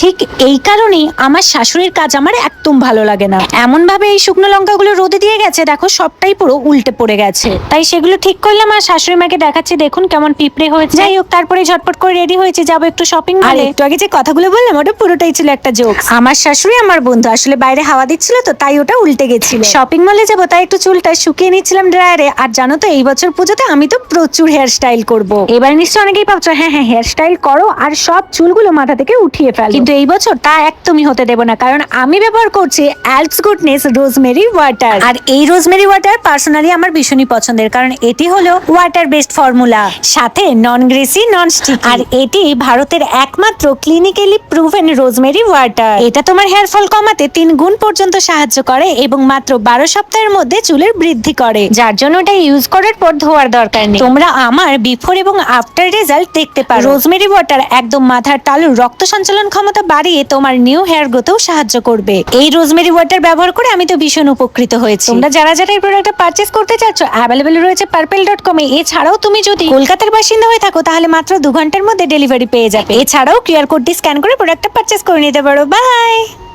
ঠিক এই কারণেই আমার শাশুড়ির কাজ আমার একদম ভালো লাগে না। এমন ভাবে এই শুকনো লঙ্কাগুলো রোদে দিয়ে গেছে, দেখো সবটাই পুরো উল্টে পড়ে গেছে। তাই সেগুলো ঠিক করলাম আর শাশুড়ি মাকে দেখাচ্ছি, দেখুন কেমন পিঁপড়ে হয়েছে। যাই হোক, তারপরে ঝটপট করে রেডি হয়েছে, যাবো একটু শপিং মলে। একটু আগে যে কথাগুলো বললাম ওটা পুরোটাই ছিল একটা জোক। আমার শাশুড়ি আমার বন্ধু, আসলে বাইরে হাওয়া দিচ্ছিল তো তাই ওটা উল্টে গেছিল। শপিং মলে যাবো তাই একটু চুলটা শুকিয়ে নিচ্ছিলাম ড্রায়ারে। আর জানো তো এই বছর পুজোতে আমি তো প্রচুর হেয়ার স্টাইল করবো। এবার নিশ্চয় অনেকেই ভাবছো হ্যাঁ হ্যাঁ হেয়ার স্টাইল করো আর সব চুলগুলো মাথা থেকে উঠিয়ে ফেলো, কিন্তু এই বছর তা একদমই হতে দেবো না, কারণ আমি ব্যবহার করছি অ্যালপস গুডনেস রোজমেরি ওয়াটার। আর এই রোজমেরি ওয়াটার পার্সোনালি আমার ভীষণই পছন্দের, কারণ এটি হলো ওয়াটার বেসড ফর্মুলা, সাথে নন গ্রেসি নন স্টিকি। আর এটি ভারতের একমাত্র ক্লিনিক্যালি প্রুভেন রোজমেরি ওয়াটার। এটা তোমার হেয়ার ফল কমাতে 3 গুণ পর্যন্ত সাহায্য করে এবং মাত্র 12 সপ্তাহের মধ্যে চুলের বৃদ্ধি করে, যার জন্য এটা ইউজ করার পর ধোয়ার দরকার নেই। তোমরা আমার বিফোর এবং আফটার রেজাল্ট দেখতে পারো। রোজমেরি ওয়াটার একদম মাথার তালুর রক্ত সঞ্চালন ক্ষমতা বাড়িয়ে তোমার নিউ হেয়ার গ্রোথেও সাহায্য করবে। এই রোজমেরি ওয়াটার ব্যবহার করে আমি তো ভীষণ উপকৃত হয়েছি। তোমরা যারা যারা এই প্রোডাক্টটা পারচেজ করতে চাচ্ছ, অ্যাভেলেবল রয়েছে purple.com এ। এছাড়াও তুমি যদি কলকাতার বাসিন্দা হয়ে থাকো তাহলে মাত্র 2 ঘন্টার মধ্যে ডেলিভারি পেয়ে যাবে। এছাড়াও কিউআর কোডটি স্ক্যান করে প্রোডাক্টটা পারচেজ করে নিতে পারো। বাই।